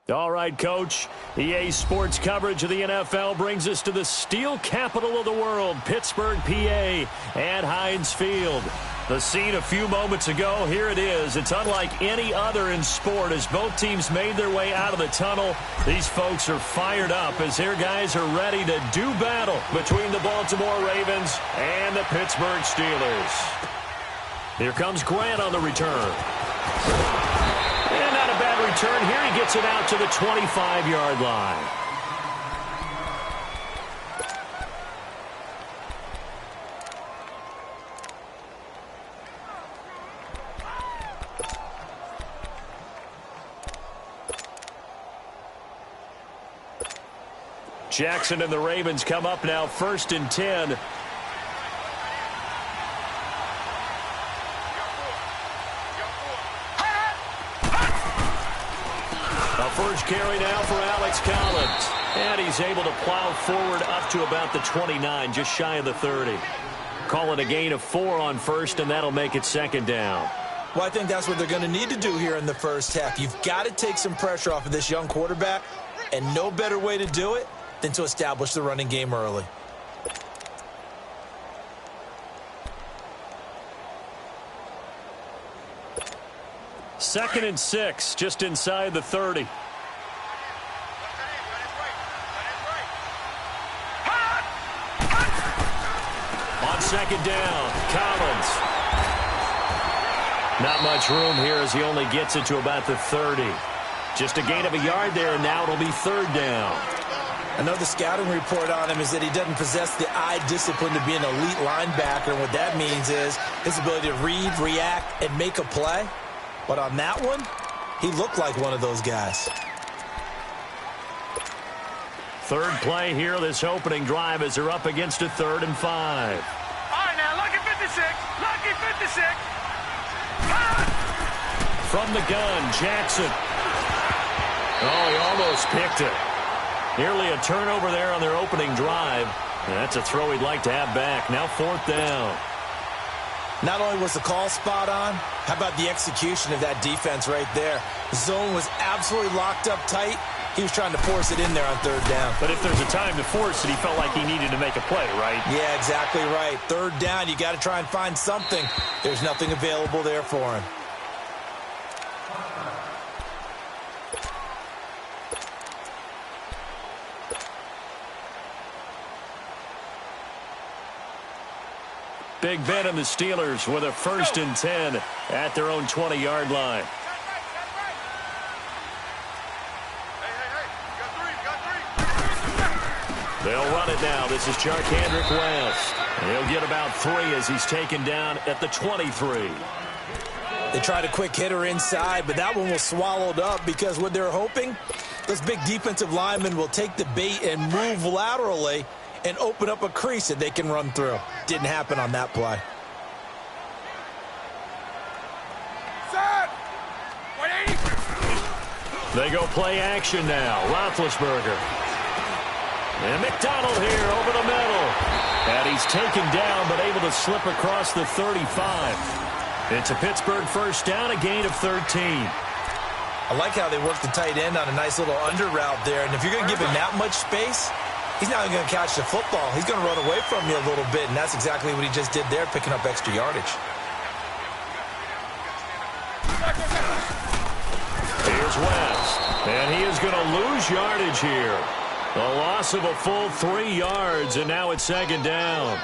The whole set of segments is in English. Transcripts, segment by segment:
All right, Coach. EA Sports coverage of the NFL brings us to the steel capital of the world, Pittsburgh, PA, at Heinz Field. The scene a few moments ago, here it is. It's unlike any other in sport as both teams made their way out of the tunnel. These folks are fired up as their guys are ready to do battle between the Baltimore Ravens and the Pittsburgh Steelers. Here comes Grant on the return. And not a bad return here. He gets it out to the 25-yard line. Jackson and the Ravens come up now, 1st and 10. A first carry now for Alex Collins. And he's able to plow forward up to about the 29, just shy of the 30. Call it a gain of 4 on first, and that'll make it 2nd down. Well, I think that's what they're going to need to do here in the first half. You've got to take some pressure off of this young quarterback, and no better way to do it than to establish the running game early. Second and 6, just inside the 30. On 2nd down, Collins. Not much room here as he only gets it to about the 30. Just a gain of a yard there, and now it'll be 3rd down. Another scouting report on him is that he doesn't possess the eye discipline to be an elite linebacker. And what that means is his ability to read, react, and make a play. But on that one, he looked like one of those guys. 3rd play here, this opening drive as they're up against a 3rd and 5. All right, now, lucky 56. Lucky 56. From the gun, Jackson. Oh, he almost picked it. Nearly a turnover there on their opening drive. And that's a throw he'd like to have back. Now 4th down. Not only was the call spot on, how about the execution of that defense right there? The zone was absolutely locked up tight. He was trying to force it in there on 3rd down. But if there's a time to force it, he felt like he needed to make a play, right? Yeah, exactly right. 3rd down, you got to try and find something. There's nothing available there for him. Big Ben and the Steelers with a 1st and 10 at their own 20-yard line. They'll run it now. This is Charkandrick West. He'll get about 3 as he's taken down at the 23. They tried a quick hitter inside, but that one was swallowed up because what they're hoping, those big defensive linemen will take the bait and move laterally and open up a crease that they can run through. Didn't happen on that play. Set. 180. They go play action now. Roethlisberger. And McDonald here over the middle. And he's taken down but able to slip across the 35. It's a Pittsburgh 1st down, a gain of 13. I like how they worked the tight end on a nice little under route there. And if you're going to give him that much space, he's not even going to catch the football. He's going to run away from you a little bit, and that's exactly what he just did there, picking up extra yardage. Here's West, and he is going to lose yardage here. A loss of a full 3 yards, and now it's 2nd down.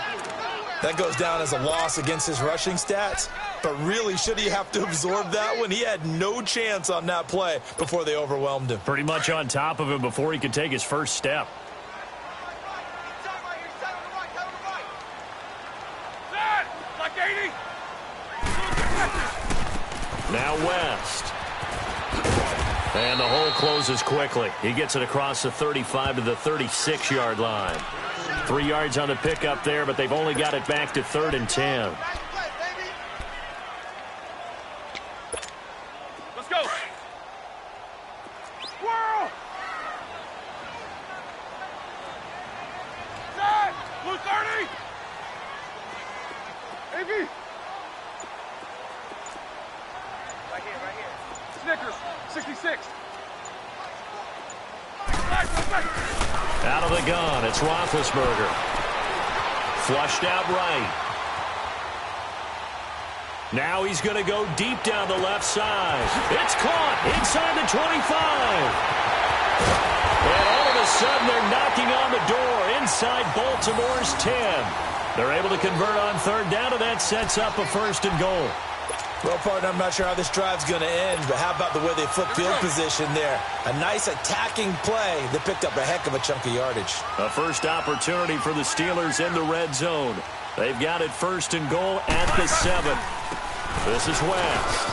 That goes down as a loss against his rushing stats, but really, should he have to absorb that one? He had no chance on that play before they overwhelmed him. Pretty much on top of him before he could take his first step. Now West. And the hole closes quickly. He gets it across the 35 to the 36-yard line. 3 yards on the pickup there, but they've only got it back to 3rd and 10. Let's go. Swirl. Set. Blue 30. AB. Right here. Snickers. 66. Out of the gun, it's Roethlisberger. Flushed out right. Now he's going to go deep down the left side. It's caught inside the 25. And all of a sudden, they're knocking on the door inside Baltimore's 10. They're able to convert on third down, and that sets up a 1st and goal. Well, partner, I'm not sure how this drive's going to end, but how about the way they flip field position there? A nice attacking play that picked up a heck of a chunk of yardage. A first opportunity for the Steelers in the red zone. They've got it 1st and goal at the 7. This is West.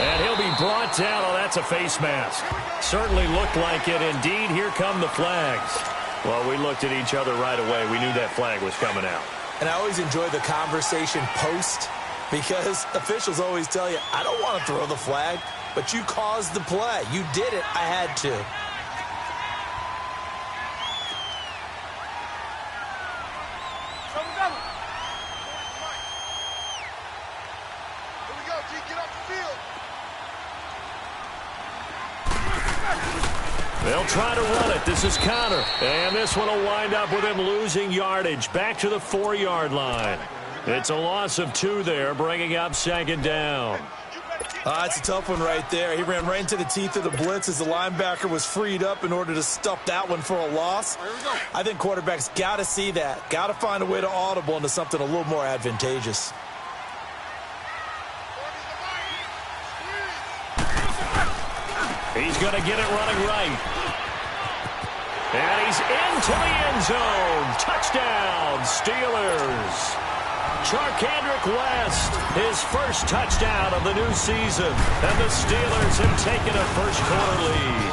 And he'll be brought down. Oh, that's a face mask. Certainly looked like it. Indeed, here come the flags. Well, we looked at each other right away. We knew that flag was coming out. And I always enjoy the conversation post, because officials always tell you, I don't want to throw the flag, but you caused the play. You did it. I had to. Here we go, G. Get off the field. They'll try to run it. This is Connor. And this one will wind up with him losing yardage back to the 4-yard line. It's a loss of 2 there, bringing up 2nd down. It's a tough one right there. He ran right into the teeth of the blitz as the linebacker was freed up in order to stuff that one for a loss. I think quarterbacks got to see that. Got to find a way to audible into something a little more advantageous. He's going to get it running right. And he's into the end zone. Touchdown, Steelers. Charkandrick West, his first touchdown of the new season. And the Steelers have taken a first-quarter lead.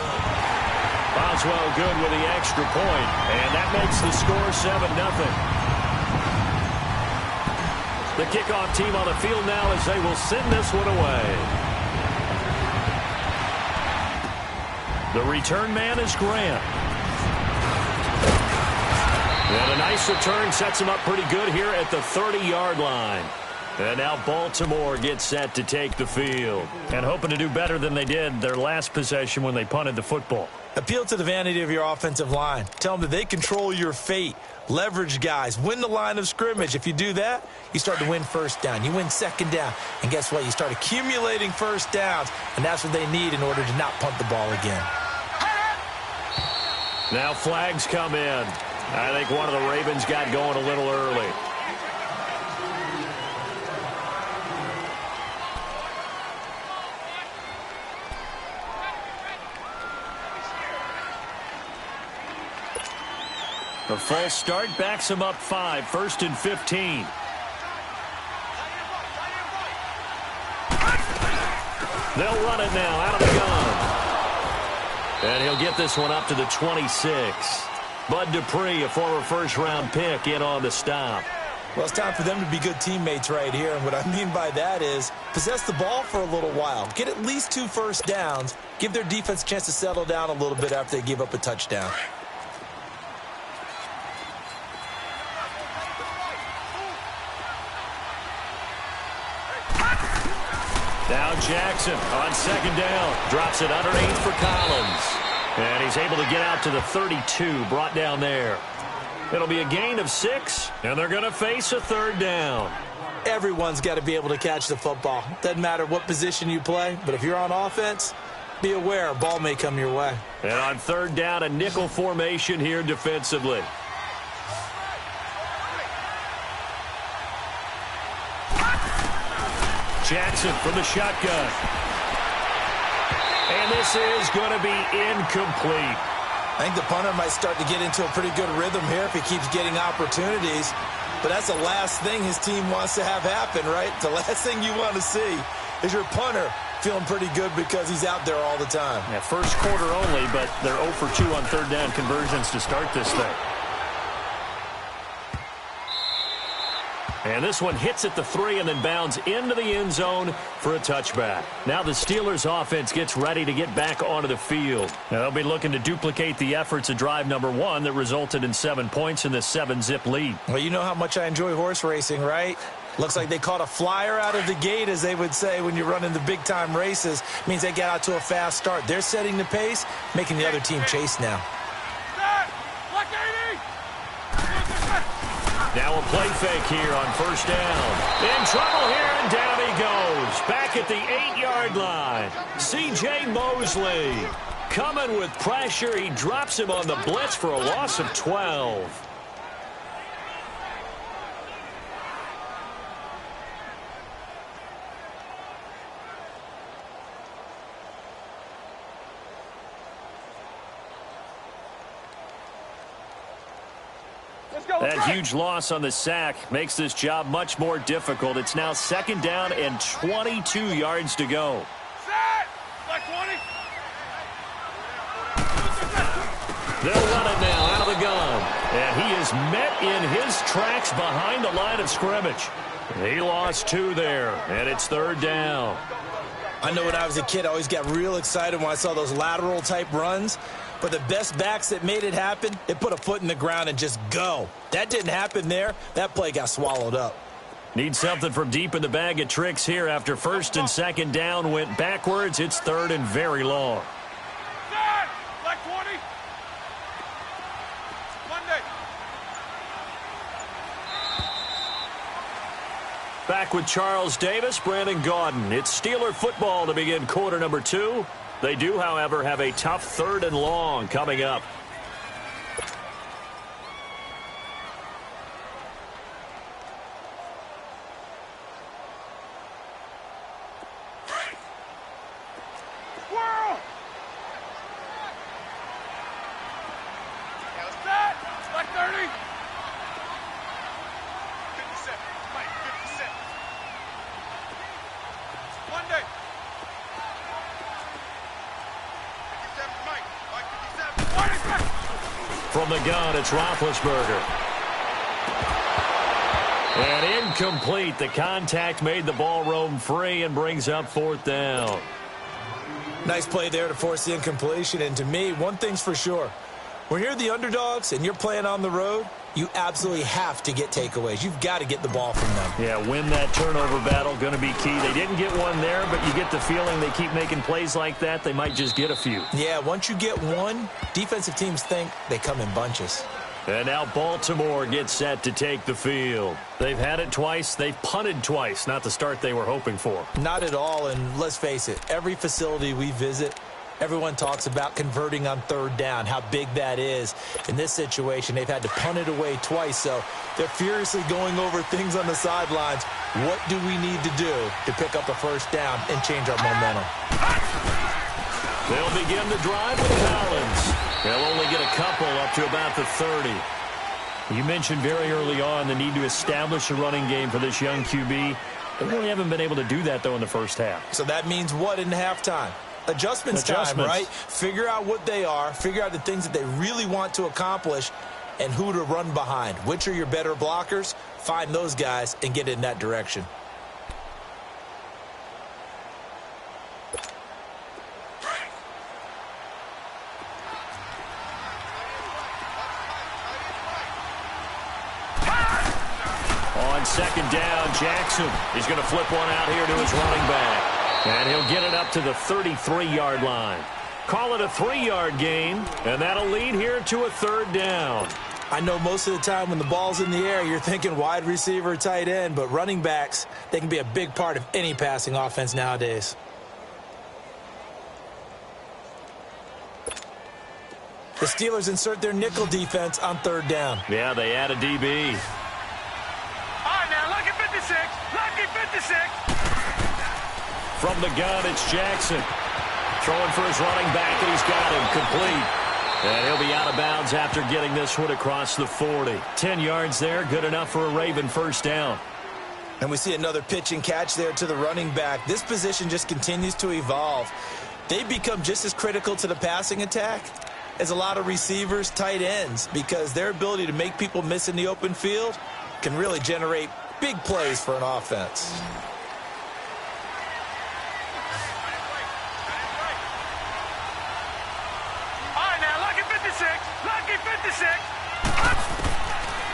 Boswell good with the extra point. And that makes the score 7-0. The kickoff team on the field now as they will send this one away. The return man is Grant. And a nice return sets him up pretty good here at the 30-yard line. And now Baltimore gets set to take the field. And hoping to do better than they did their last possession when they punted the football. Appeal to the vanity of your offensive line. Tell them that they control your fate. Leverage guys. Win the line of scrimmage. If you do that, you start to win first down. You win second down. And guess what? You start accumulating first downs. And that's what they need in order to not punt the ball again. Now flags come in. I think one of the Ravens got going a little early. The false start backs him up 5, 1st and 15. They'll run it now out of the gun. And he'll get this one up to the 26. Bud Dupree, a former first-round pick, in on the stop. Well, it's time for them to be good teammates right here. And what I mean by that is possess the ball for a little while. Get at least 2 first downs. Give their defense a chance to settle down a little bit after they give up a touchdown. Now Jackson on 2nd down. Drops it underneath for Collins. And he's able to get out to the 32, brought down there. It'll be a gain of 6, and they're going to face a 3rd down. Everyone's got to be able to catch the football. Doesn't matter what position you play, but if you're on offense, be aware a ball may come your way. And on 3rd down, a nickel formation here defensively. Jackson from the shotgun. And this is going to be incomplete. I think the punter might start to get into a pretty good rhythm here if he keeps getting opportunities. But that's the last thing his team wants to have happen, right? The last thing you want to see is your punter feeling pretty good because he's out there all the time. Yeah, first quarter only, but they're 0 for 2 on 3rd down conversions to start this thing. And this one hits at the 3 and then bounds into the end zone for a touchback. Now the Steelers offense gets ready to get back onto the field. Now they'll be looking to duplicate the efforts of drive number 1 that resulted in 7 points in this 7-zip lead. Well, you know how much I enjoy horse racing, right? Looks like they caught a flyer out of the gate, as they would say when you're running the big-time races. Means they get out to a fast start. They're setting the pace, making the other team chase now. Now a play fake here on first down. In trouble here, and down he goes. Back at the 8-yard line. C.J. Mosley coming with pressure. He drops him on the blitz for a loss of 12. That huge loss on the sack makes this job much more difficult. It's now 2nd down and 22 yards to go. Set! Like 20. They'll run it now out of the gun. And he is met in his tracks behind the line of scrimmage. He lost 2 there, and it's 3rd down. I know when I was a kid, I always got real excited when I saw those lateral-type runs. But the best backs that made it happen, they put a foot in the ground and just go. That didn't happen there. That play got swallowed up. Need something from deep in the bag of tricks here after 1st and 2nd down went backwards. It's 3rd and very long. Set! Like 20. Monday. Back with Charles Davis, Brandon Gaudin. It's Steeler football to begin quarter number 2. They do, however, have a tough 3rd and long coming up. Whirl! Set! Like 30. 57. Mike, 57. Monday. From the gun, it's Roethlisberger. And incomplete. The contact made the ball roam free and brings up 4th down. Nice play there to force the incompletion. And to me, one thing's for sure. When you're the underdogs and you're playing on the road, you absolutely have to get takeaways. You've got to get the ball from them. Yeah, win that turnover battle, going to be key. They didn't get one there, but you get the feeling they keep making plays like that, they might just get a few. Yeah, once you get one, defensive teams think they come in bunches. And now Baltimore gets set to take the field. They've had it twice. They've punted twice. Not the start they were hoping for. Not at all, and let's face it, every facility we visit, everyone talks about converting on 3rd down, how big that is. In this situation, they've had to punt it away twice, so they're furiously going over things on the sidelines. What do we need to do to pick up a 1st down and change our momentum? They'll begin the drive with Collins. They'll only get a couple up to about the 30. You mentioned very early on the need to establish a running game for this young QB. They really haven't been able to do that, though, in the first half. So that means what in halftime? Adjustments time, right? Figure out what they are, figure out the things that they really want to accomplish, and who to run behind. Which are your better blockers? Find those guys and get in that direction. On 2nd down, Jackson is going to flip one out here to his running back. And he'll get it up to the 33-yard line. Call it a 3-yard gain, and that'll lead here to a 3rd down. I know most of the time when the ball's in the air, you're thinking wide receiver, tight end, but running backs, they can be a big part of any passing offense nowadays. The Steelers insert their nickel defense on 3rd down. Yeah, they add a DB. All right, now, lucky 56. Lucky 56. From the gun, it's Jackson. Throwing for his running back, and he's got him complete. And he'll be out of bounds after getting this one across the 40. 10 yards there, good enough for a Raven 1st down. And we see another pitch and catch there to the running back. This position just continues to evolve. They become just as critical to the passing attack as a lot of receivers, tight ends, because their ability to make people miss in the open field can really generate big plays for an offense.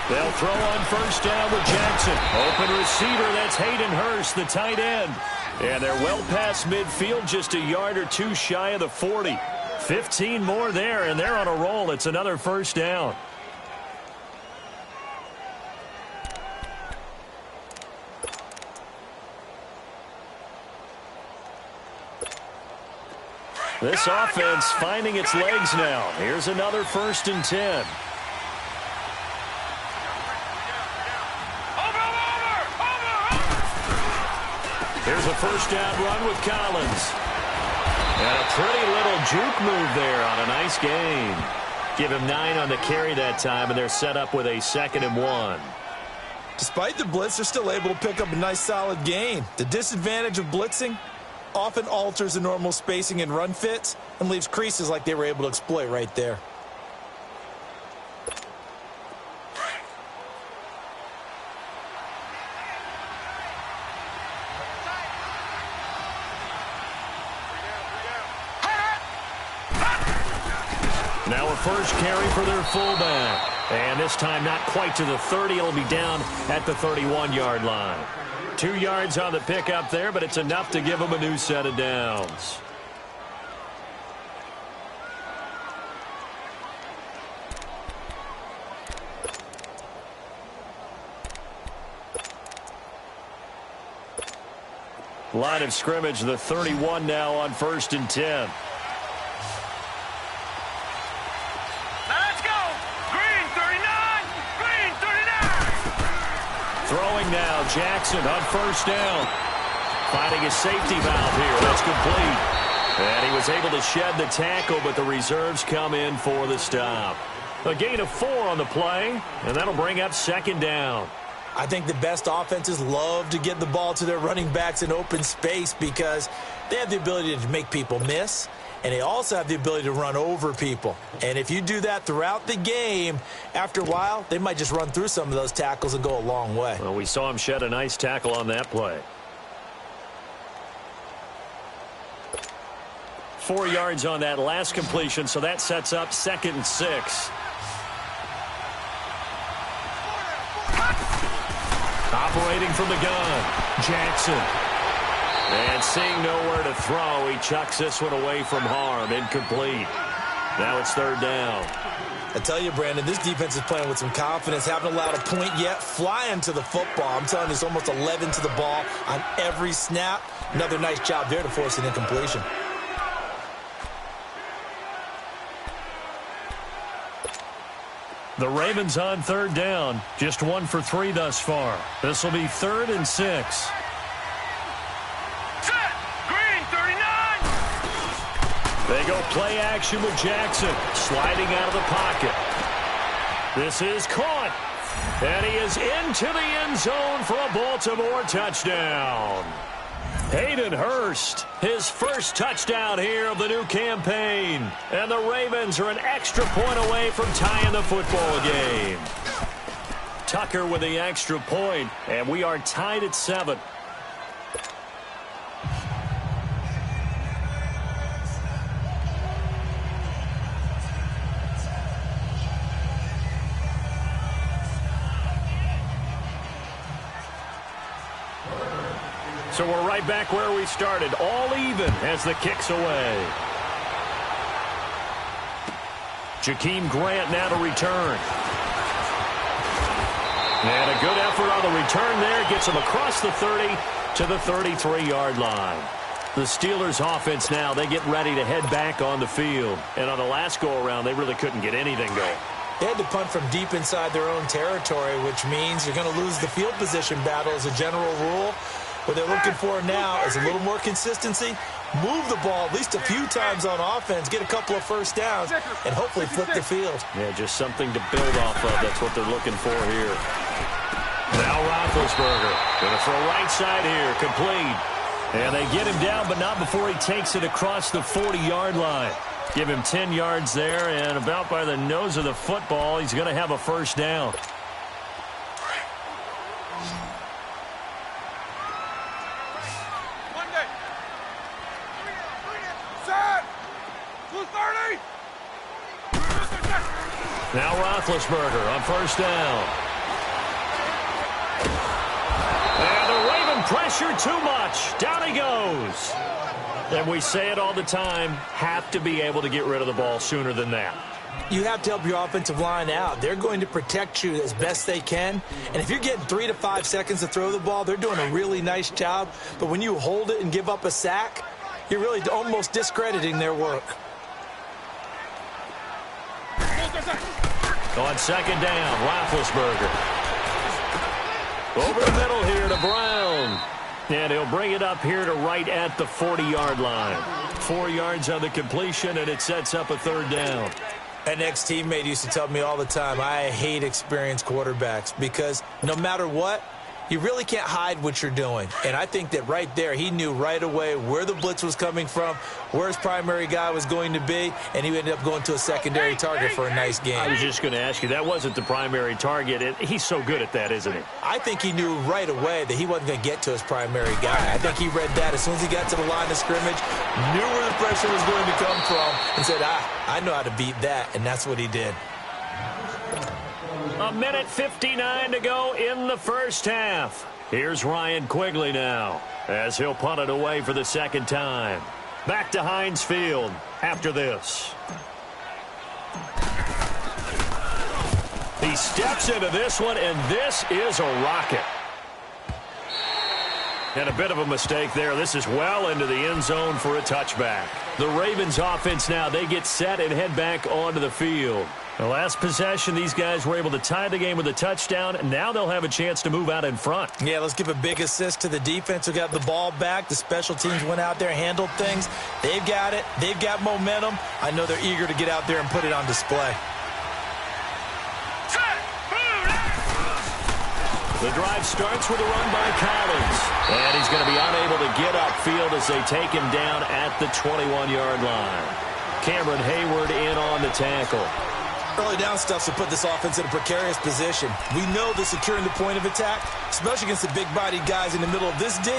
They'll throw on 1st down with Jackson. Open receiver, that's Hayden Hurst, the tight end. And they're well past midfield, just a yard or two shy of the 40. 15 more there, and they're on a roll. It's another 1st down. This offense finding its legs now. Here's another 1st and 10. Here's a first down run with Collins. And a pretty little juke move there on a nice gain. Give him 9 on the carry that time, and they're set up with a 2nd and 1. Despite the blitz, they're still able to pick up a nice solid gain. The disadvantage of blitzing often alters the normal spacing and run fits and leaves creases like they were able to exploit right there. Now a first carry for their fullback. And this time not quite to the 30. It'll be down at the 31-yard line. 2 yards on the pickup there, but it's enough to give them a new set of downs. Line of scrimmage, the 31 now on 1st and 10. Throwing now, Jackson on 1st down. Finding a safety valve here. That's complete. And he was able to shed the tackle, but the reserves come in for the stop. A gain of 4 on the play, and that'll bring up 2nd down. I think the best offenses love to get the ball to their running backs in open space because they have the ability to make people miss, and they also have the ability to run over people. And if you do that throughout the game, after a while, they might just run through some of those tackles and go a long way. Well, we saw him shed a nice tackle on that play. 4 yards on that last completion, so that sets up 2nd and 6. Operating from the gun, Jackson. And seeing nowhere to throw, he chucks this one away from harm. Incomplete. Now it's 3rd down. I tell you, Brandon, this defense is playing with some confidence. Haven't allowed a point yet. Flying to the football. I'm telling you, it's almost 11 to the ball on every snap. Another nice job there to force an incompletion. The Ravens on 3rd down. Just 1 for 3 thus far. This will be 3rd and 6. They go play action with Jackson, sliding out of the pocket. This is caught, and he is into the end zone for a Baltimore touchdown. Hayden Hurst, his first touchdown here of the new campaign. And the Ravens are an extra point away from tying the football game. Tucker with the extra point, and we are tied at 7. So we're right back where we started, all even as the kick's away. Jakeem Grant now to return. And a good effort on the return there. Gets him across the 30 to the 33-yard line. The Steelers offense now, they get ready to head back on the field. And on the last go-around, they really couldn't get anything going. They had to punt from deep inside their own territory, which means you're going to lose the field position battle as a general rule. What they're looking for now is a little more consistency, move the ball at least a few times on offense, get a couple of first downs, and hopefully flip the field. Yeah, just something to build off of. That's what they're looking for here. Now Roethlisberger going to throw right side here, complete. And they get him down, but not before he takes it across the 40-yard line. Give him 10 yards there, and about by the nose of the football, he's going to have a first down. Now Roethlisberger on first down. And the Raven pressure too much. Down he goes. And we say it all the time, have to be able to get rid of the ball sooner than that. You have to help your offensive line out. They're going to protect you as best they can. And if you're getting 3 to 5 seconds to throw the ball, they're doing a really nice job. But when you hold it and give up a sack, You're really almost discrediting their work. On second down, Roethlisberger. Over the middle here to Brown. And he'll bring it up here to right at the 40-yard line. 4 yards on the completion, and it sets up a third down. An ex-teammate used to tell me all the time, I hate experienced quarterbacks because no matter what, you really can't hide what you're doing. And I think that right there, he knew right away where the blitz was coming from, where his primary guy was going to be, and he ended up going to a secondary target for a nice game. I was just going to ask you, that wasn't the primary target. He's so good at that, isn't he? I think he knew right away that he wasn't going to get to his primary guy. I think he read that as soon as he got to the line of scrimmage, knew where the pressure was going to come from, and said, I know how to beat that, and that's what he did. A minute 59 to go in the first half. Here's Ryan Quigley now as he'll punt it away for the second time. Back to Heinz Field after this. He steps into this one, and this is a rocket. And a bit of a mistake there. This is well into the end zone for a touchback. The Ravens offense now, they get set and head back onto the field. The last possession, these guys were able to tie the game with a touchdown. Now they'll have a chance to move out in front. Yeah, let's give a big assist to the defense who got the ball back. The special teams went out there, handled things. They've got it. They've got momentum. I know they're eager to get out there and put it on display. The drive starts with a run by Collins. And he's going to be unable to get upfield as they take him down at the 21-yard line. Cameron Hayward in on the tackle. Early down stuff to put this offense in a precarious position. We know that securing the point of attack, especially against the big-bodied guys in the middle of this D,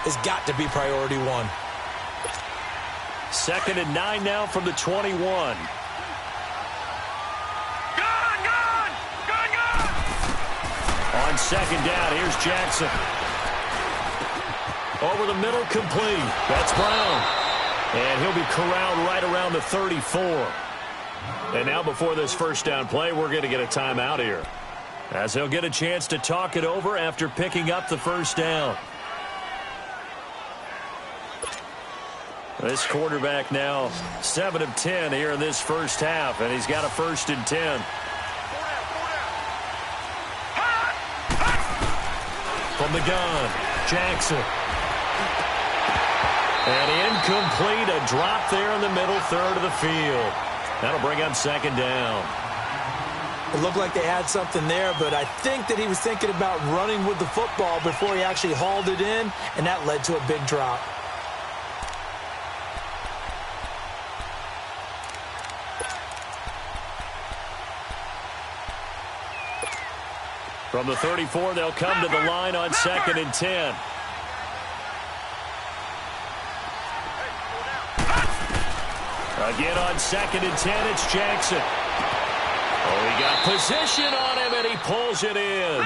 has got to be priority one. 2nd and 9 now from the 21. On second down, here's Jackson. Over the middle, complete. That's Brown. And he'll be corralled right around the 34. And now before this first down play, we're going to get a timeout here, as he'll get a chance to talk it over after picking up the first down. This quarterback now 7 of 10 here in this first half, and he's got a 1st and 10. From the gun, Jackson. And incomplete, a drop there in the middle third of the field. That'll bring up 2nd down. It looked like they had something there, but I think that he was thinking about running with the football before he actually hauled it in, and that led to a big drop. From the 34, they'll come to the line on 2nd and 10. Again on 2nd and 10, it's Jackson. Oh, he got position on him, and he pulls it in.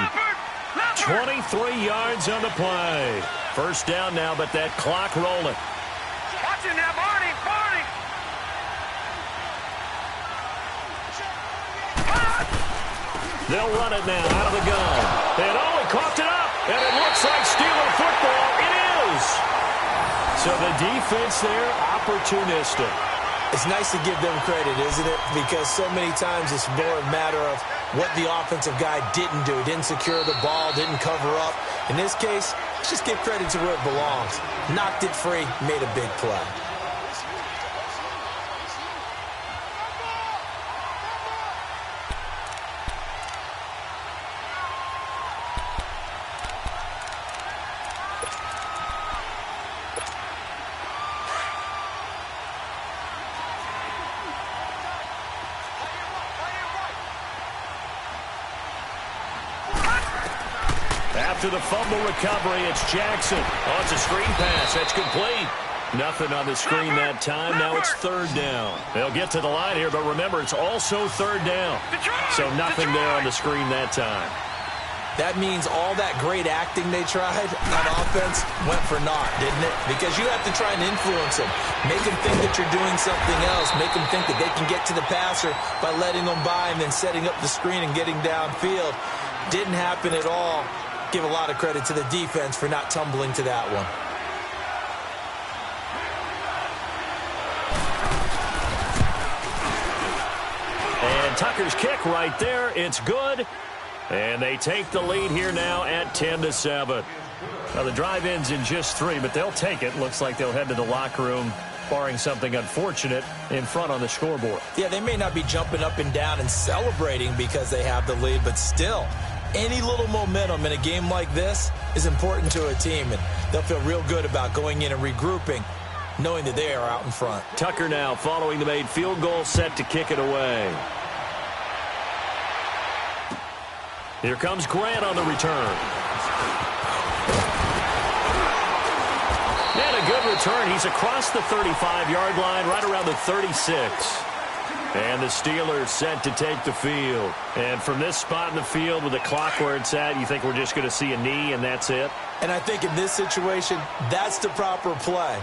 23 yards on the play. First down now, but that clock rolling. Watch it now, Barney, Barney. They'll run it now out of the gun. And he coughed it up, and it looks like stealing football. It is. So the defense there, opportunistic. It's nice to give them credit, isn't it? Because so many times it's more a matter of what the offensive guy didn't do. Didn't secure the ball, didn't cover up. In this case, let's just give credit to where it belongs. Knocked it free, made a big play. After the fumble recovery, it's Jackson. Oh, it's a screen pass. That's complete. Nothing on the screen that time. Now it's 3rd down. They'll get to the line here, but remember, it's also 3rd down. So nothing there on the screen that time. That means all that great acting they tried on offense went for naught, didn't it? Because you have to try and influence them. Make them think that you're doing something else. Make them think that they can get to the passer by letting them by and then setting up the screen and getting downfield. Didn't happen at all. Give a lot of credit to the defense for not tumbling to that one. Tucker's kick right there. It's good. And they take the lead here now at 10-7. Now, the drive ends in just 3, but they'll take it. Looks like they'll head to the locker room, barring something unfortunate, in front on the scoreboard. Yeah, they may not be jumping up and down and celebrating because they have the lead, but still, any little momentum in a game like this is important to a team, and they'll feel real good about going in and regrouping, knowing that they are out in front. Tucker now following the made field goal, set to kick it away. Here comes Grant on the return. And a good return. He's across the 35-yard line, right around the 36. And the Steelers set to take the field. And from this spot in the field with the clock where it's at, you think we're just going to see a knee and that's it? And I think in this situation, that's the proper play.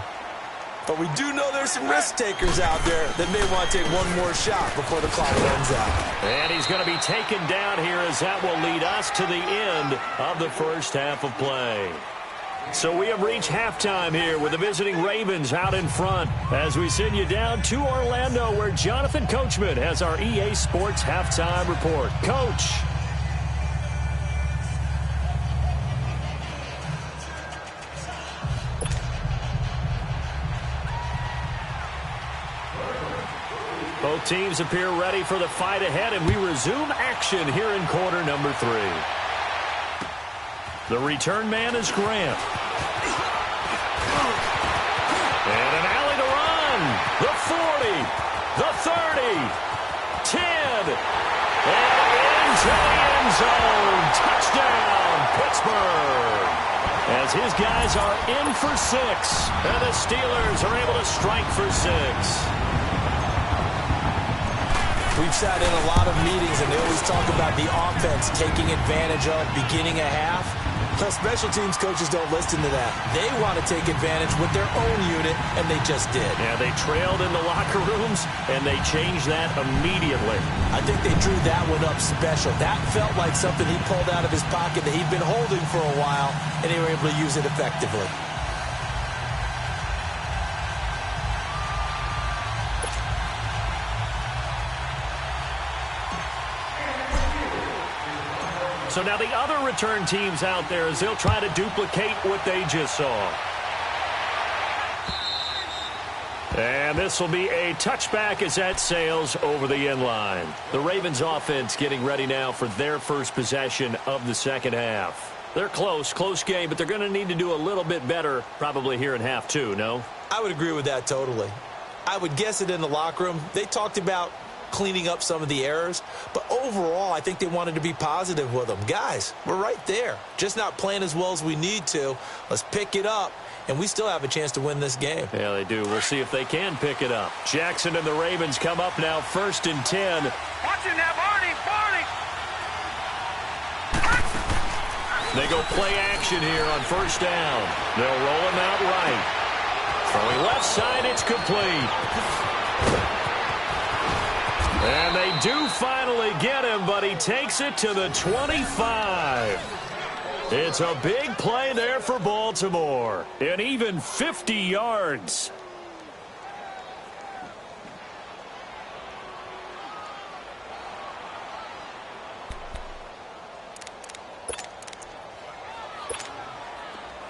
But we do know there's some risk takers out there that may want to take one more shot before the clock runs out. And he's going to be taken down here as that will lead us to the end of the first half of play. So we have reached halftime here with the visiting Ravens out in front as we send you down to Orlando where Jonathan Coachman has our EA Sports halftime report. Coach. Both teams appear ready for the fight ahead, and we resume action here in quarter number 3. The return man is Grant. And an alley to run. The 40, the 30, 10, and into the end zone. Touchdown, Pittsburgh. As his guys are in for 6, and the Steelers are able to strike for 6. We've sat in a lot of meetings, and they always talk about the offense taking advantage of beginning a half. Plus, special teams coaches don't listen to that. They want to take advantage with their own unit, and they just did. Yeah, they trailed in the locker rooms, and they changed that immediately. I think they drew that one up special. That felt like something he pulled out of his pocket that he'd been holding for a while, and they were able to use it effectively. So now the other return teams out there as they'll try to duplicate what they just saw. And this will be a touchback as that sails over the end line. The Ravens offense getting ready now for their first possession of the second half. They're close game, but they're going to need to do a little bit better probably here in half 2, no? I would agree with that totally. I would guess it in the locker room. They talked about cleaning up some of the errors, but overall I think they wanted to be positive with them. Guys, we're right there, just not playing as well as we need to. Let's pick it up, and we still have a chance to win this game. Yeah, they do. We'll see if they can pick it up. Jackson and the Ravens come up now 1st and 10. Watch it now, Barney. They go play action here on 1st down. They'll roll him out right. Throwing left side, it's complete. And they do finally get him, but he takes it to the 25. It's a big play there for Baltimore. And even 50 yards.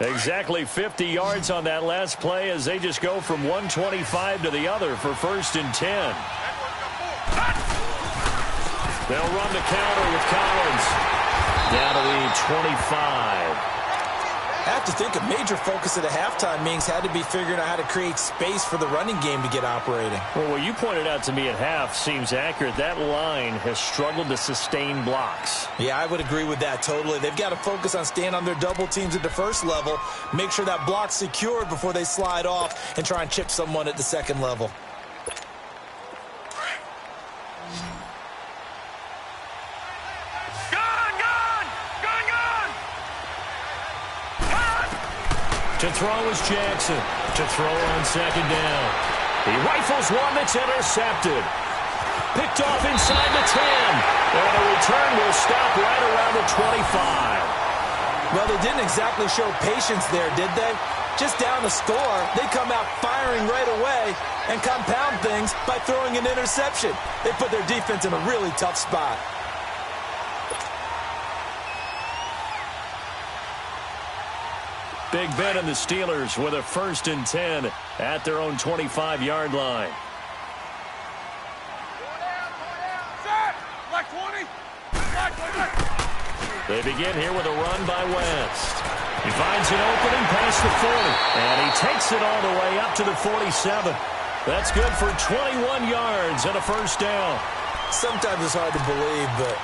Exactly 50 yards on that last play as they just go from 125 to the other for 1st and 10. They'll run the counter with Collins. Down to the 25. I have to think a major focus at a halftime meetings had to be figuring out how to create space for the running game to get operating. Well, what you pointed out to me at half seems accurate. That line has struggled to sustain blocks. Yeah, I would agree with that totally. They've got to focus on staying on their double teams at the first level, make sure that block's secured before they slide off and try and chip someone at the second level. To throw is Jackson. To throw on 2nd down. He rifles one that's intercepted. Picked off inside the 10. And the return will stop right around the 25. Well, they didn't exactly show patience there, did they? just down a score, they come out firing right away and compound things by throwing an interception. They put their defense in a really tough spot. Big Ben and the Steelers with a 1st and 10 at their own 25-yard line. They begin here with a run by West. He finds an opening past the 40, and he takes it all the way up to the 47. That's good for 21 yards and a 1st down. Sometimes it's hard to believe, but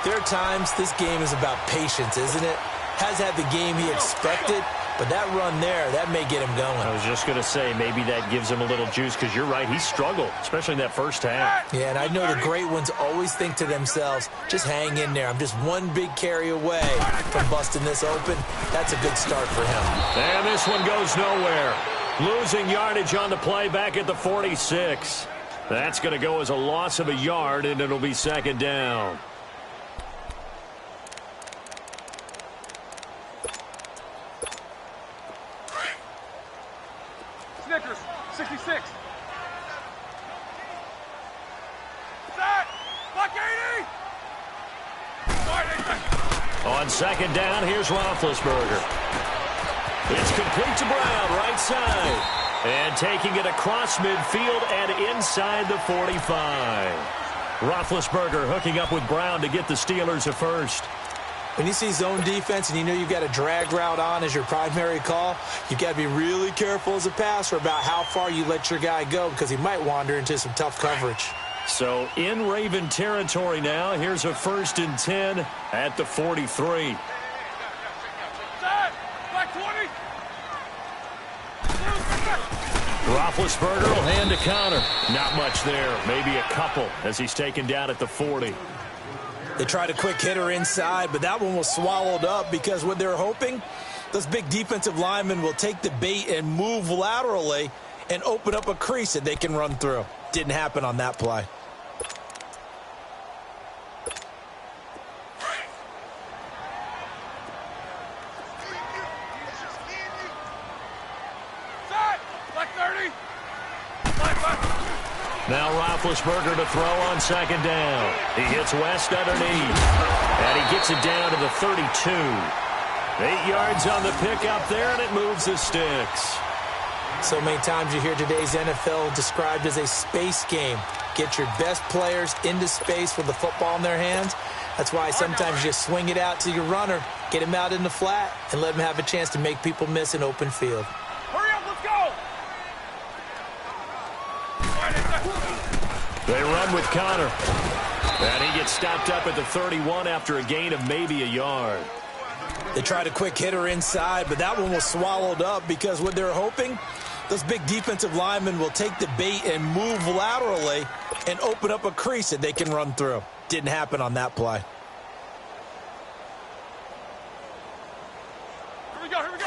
there are times this game is about patience, isn't it? Has had the game he expected, but that run there, that may get him going. I was just going to say, maybe that gives him a little juice, because you're right, he struggled, especially in that first half. Yeah, and I know the great ones always think to themselves, just hang in there. I'm just one big carry away from busting this open. That's a good start for him. And this one goes nowhere. Losing yardage on the play back at the 46. That's going to go as a loss of a yard, and it'll be 2nd down. Snickers, 66. Set. Buck 80. On 2nd down, here's Roethlisberger. It's complete to Brown, right side. And taking it across midfield and inside the 45. Roethlisberger hooking up with Brown to get the Steelers a 1st. When you see zone defense and you know you've got a drag route on as your primary call, you've got to be really careful as a passer about how far you let your guy go, because he might wander into some tough coverage. So in Raven territory now, here's a 1st and 10 at the 43. Roethlisberger will hand to counter. Not much there. Maybe a couple as he's taken down at the 40. They tried a quick hitter inside, but that one was swallowed up because what they're hoping, those big defensive linemen will take the bait and move laterally and open up a crease that they can run through. Didn't happen on that play. Now Roethlisberger to throw on 2nd down. He hits West underneath. And he gets it down to the 32. 8 yards on the pickup there, and it moves the sticks. So many times you hear today's NFL described as a space game. Get your best players into space with the football in their hands. That's why sometimes you just swing it out to your runner, get him out in the flat, and let him have a chance to make people miss an open field. Hurry up, let's go! They run with Connor. And he gets stopped up at the 31 after a gain of maybe a yard. They tried a quick hitter inside, but that one was swallowed up because what they're hoping, those big defensive linemen will take the bait and move laterally and open up a crease that they can run through. Didn't happen on that play. Here we go, here we go.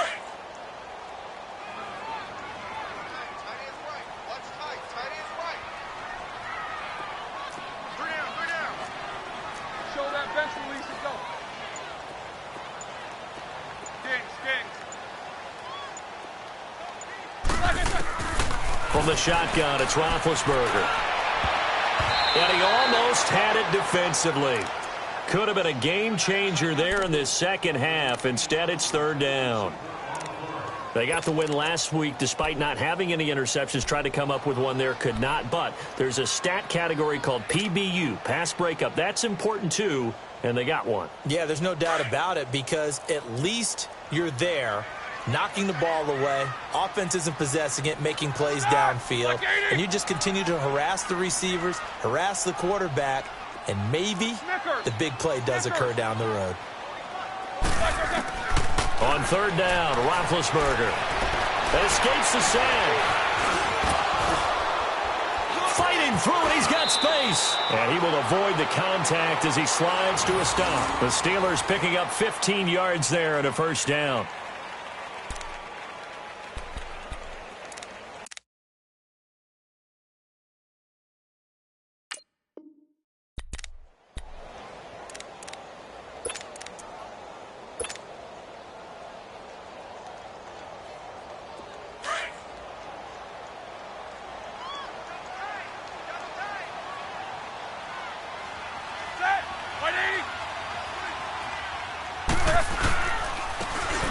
Show that bench release and go. From the shotgun, it's Roethlisberger. And he almost had it defensively. Could have been a game changer there in this second half. Instead, it's 3rd down. They got the win last week despite not having any interceptions. Tried to come up with one there, could not. But there's a stat category called PBU, pass breakup. That's important too, and they got one. Yeah, there's no doubt about it, because at least you're there, knocking the ball away. Offense isn't possessing it, making plays downfield. And you just continue to harass the receivers, harass the quarterback, and maybe the big play does occur down the road. On 3rd down, Roethlisberger escapes the sack. Fighting through it, he's got space. And he will avoid the contact as he slides to a stop. The Steelers picking up 15 yards there and a 1st down.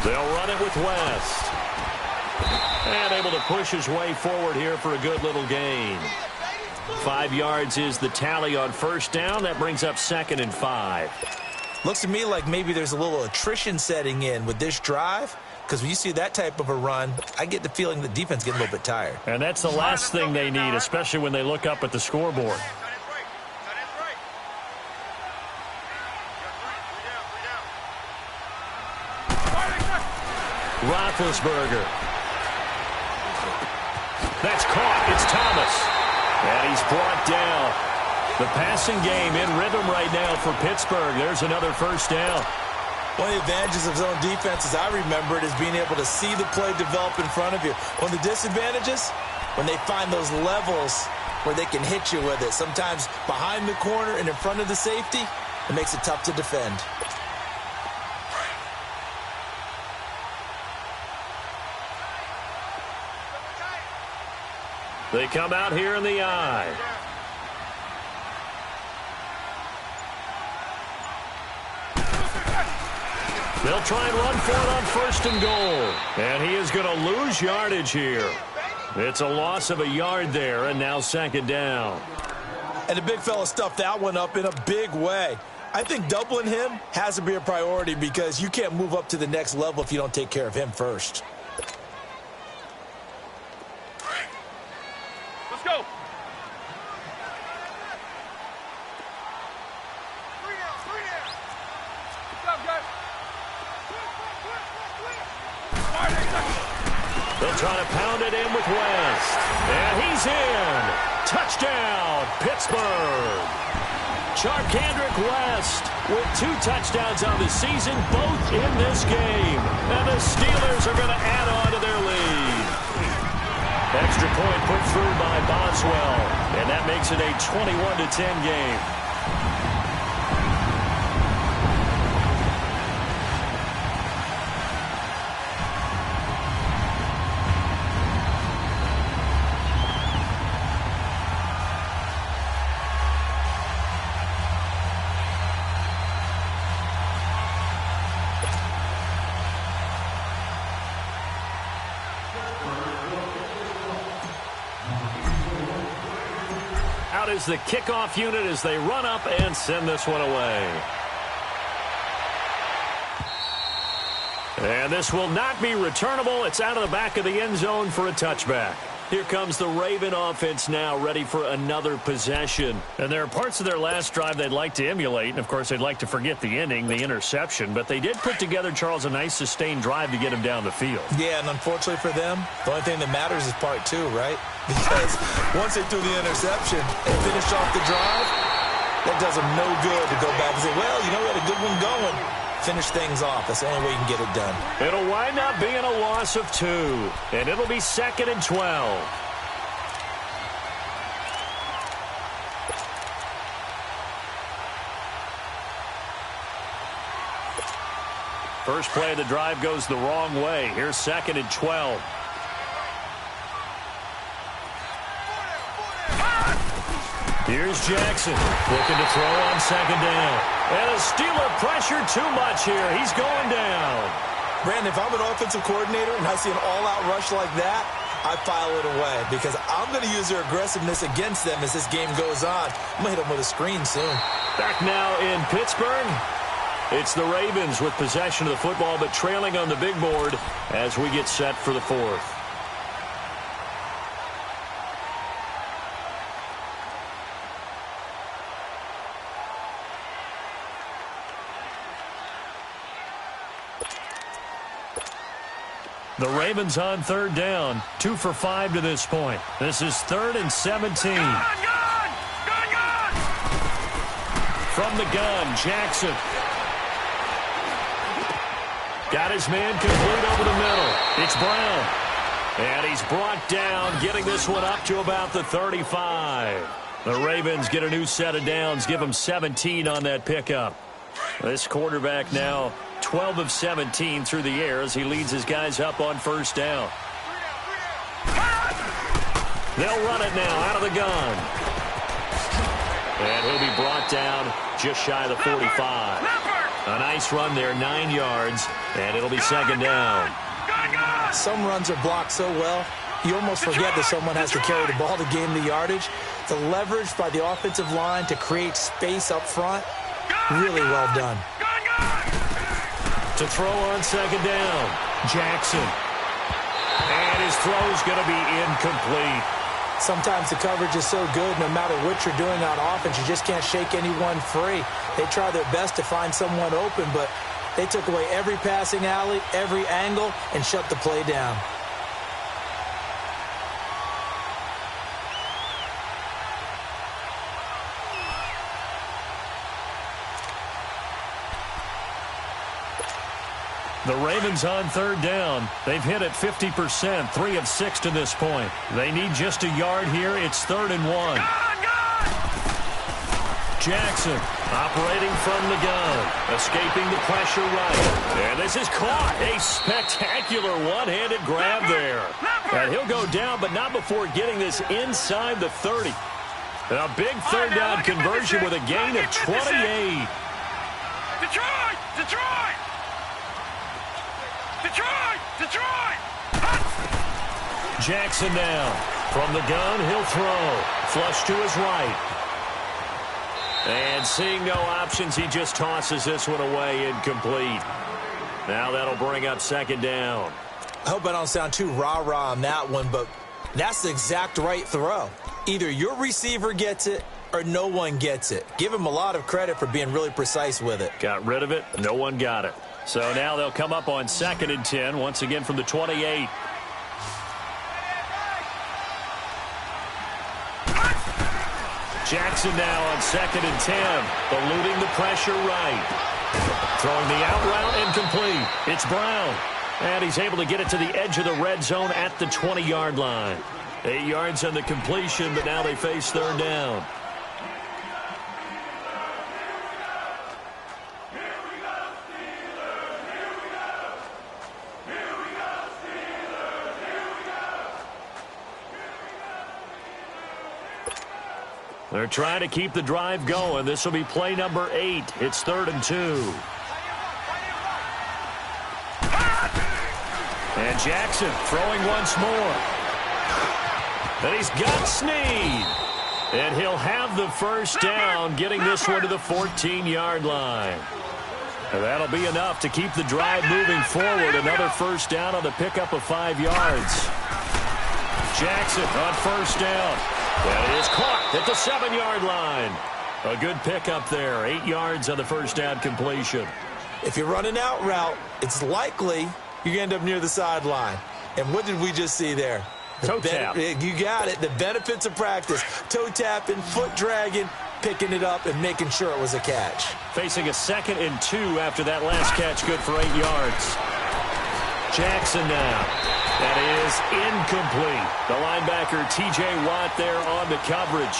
They'll run it with West. And able to push his way forward here for a good little gain. 5 yards is the tally on first down. That brings up 2nd and 5. Looks to me like maybe there's a little attrition setting in with this drive, because when you see that type of a run, I get the feeling the defense getting a little bit tired. And that's the last thing they need, especially when they look up at the scoreboard. Roethlisberger. That's caught. It's Thomas. And he's brought down. The passing game in rhythm right now for Pittsburgh. There's another first down. One of the advantages of zone defense, as I remember it, is being able to see the play develop in front of you. One of the disadvantages, when they find those levels where they can hit you with it. Sometimes behind the corner and in front of the safety, it makes it tough to defend. They come out here in the eye. They'll try and run for it on 1st and goal. And he is going to lose yardage here. It's a loss of a yard there, and now 2nd down. And the big fella stuffed that one up in a big way. I think doubling him has to be a priority, because you can't move up to the next level if you don't take care of him first. Let's go. They'll try to pound it in with West. And he's in. Touchdown, Pittsburgh. Charkandrick West with 2 touchdowns on the season, both in this game. And the Steelers are going to add on to their lead. Extra point put through by Boswell. And that makes it a 21-10 game. Out is the kickoff unit as they run up and send this one away. And this will not be returnable. It's out of the back of the end zone for a touchback. Here comes the Raven offense now, ready for another possession. And there are parts of their last drive they'd like to emulate. And, of course, they'd like to forget the ending, the interception. But they did put together, Charles, a nice sustained drive to get him down the field. Yeah, and unfortunately for them, the only thing that matters is part 2, right? Because once they threw the interception and finished off the drive, that does them no good to go back and say, well, you know, we had a good one going. Finish things off. That's the only way you can get it done. It'll wind up being a loss of 2, and it'll be 2nd and 12. First play of the drive goes the wrong way. Here's 2nd and 12. Here's Jackson looking to throw on 2nd down. And a Steeler pressure too much here. He's going down. Brandon, if I'm an offensive coordinator and I see an all-out rush like that, I file it away, because I'm going to use their aggressiveness against them as this game goes on. I'm going to hit them with a screen soon. Back now in Pittsburgh. It's the Ravens with possession of the football, but trailing on the big board as we get set for the 4th. The Ravens on 3rd down, 2 for 5 to this point. This is 3rd and 17. Gun! From the gun, Jackson. Got his man complete over the middle. It's Brown. And he's brought down, getting this one up to about the 35. The Ravens get a new set of downs, give them 17 on that pickup. This quarterback now 12 of 17 through the air as he leads his guys up on 1st down. They'll run it now out of the gun. And he'll be brought down just shy of the 45. A nice run there, 9 yards, and it'll be second down. Some runs are blocked so well, you almost forget that someone has to carry the ball to gain the yardage. The leverage by the offensive line to create space up front, really well done. To throw on second down, Jackson. And his throw's going to be incomplete. Sometimes the coverage is so good, no matter what you're doing on offense, you just can't shake anyone free. They try their best to find someone open, but they took away every passing alley, every angle, and shut the play down. The Ravens on third down. They've hit it 50%, 3 of 6 to this point. They need just a yard here. It's 3rd and 1. Jackson operating from the gun, escaping the pressure right. And this is caught. A spectacular one-handed grab there. And he'll go down, but not before getting this inside the 30. A big third down conversion with a gain of 28. Detroit! Detroit! Detroit! Detroit! Jackson now. From the gun, he'll throw. Flush to his right. And seeing no options, he just tosses this one away incomplete. Now that'll bring up second down. I hope I don't sound too rah-rah on that one, but that's the exact right throw. Either your receiver gets it or no one gets it. Give him a lot of credit for being really precise with it. Got rid of it. No one got it. So now they'll come up on 2nd and 10, once again from the 28. Jackson now on 2nd and 10, eluding the pressure right. Throwing the out route incomplete. It's Brown. And he's able to get it to the edge of the red zone at the 20-yard line. 8 yards on the completion, but now they face third down. They're trying to keep the drive going. This will be play number 8. It's 3rd and 2. And Jackson throwing once more. And he's got Snead. And he'll have the first down, getting this one to the 14-yard line. And that'll be enough to keep the drive moving forward. Another first down on the pickup of 5 yards. Jackson on first down. That is caught at the 7-yard line. A good pickup there. 8 yards on the first down completion. If you're running out route, it's likely you're going to end up near the sideline. And what did we just see there? Toe tap. You got it. The benefits of practice. Toe tapping, foot dragging, picking it up, and making sure it was a catch. Facing a 2nd and 2 after that last catch. Good for 8 yards. Jackson now. That is incomplete. The linebacker, T.J. Watt, there on the coverage.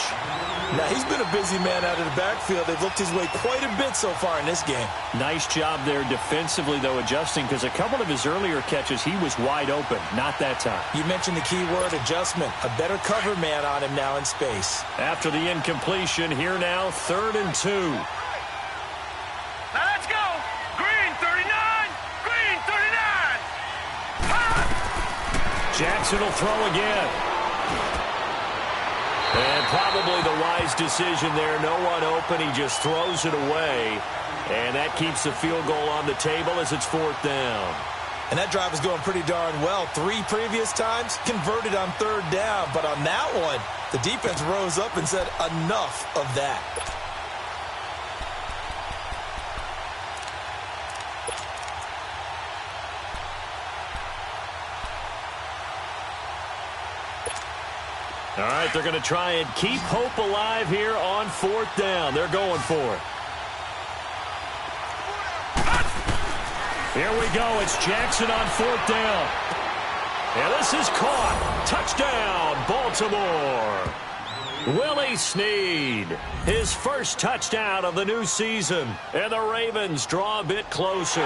Now, he's been a busy man out of the backfield. They've looked his way quite a bit so far in this game. Nice job there defensively, though, adjusting, because a couple of his earlier catches, he was wide open. Not that time. You mentioned the key word, adjustment. A better cover man on him now in space. After the incompletion, here now, 3rd and 2. Now let's go. Green 39. Green 39. Jackson will throw again. And probably the wise decision there. No one open. He just throws it away. And that keeps the field goal on the table as it's 4th down. And that drive is going pretty darn well. 3 previous times converted on 3rd down. But on that one, the defense rose up and said, enough of that. All right, they're going to try and keep hope alive here on 4th down. They're going for it. Here we go. It's Jackson on 4th down. And this is caught. Touchdown, Baltimore. Willie Snead, his first touchdown of the new season. And the Ravens draw a bit closer.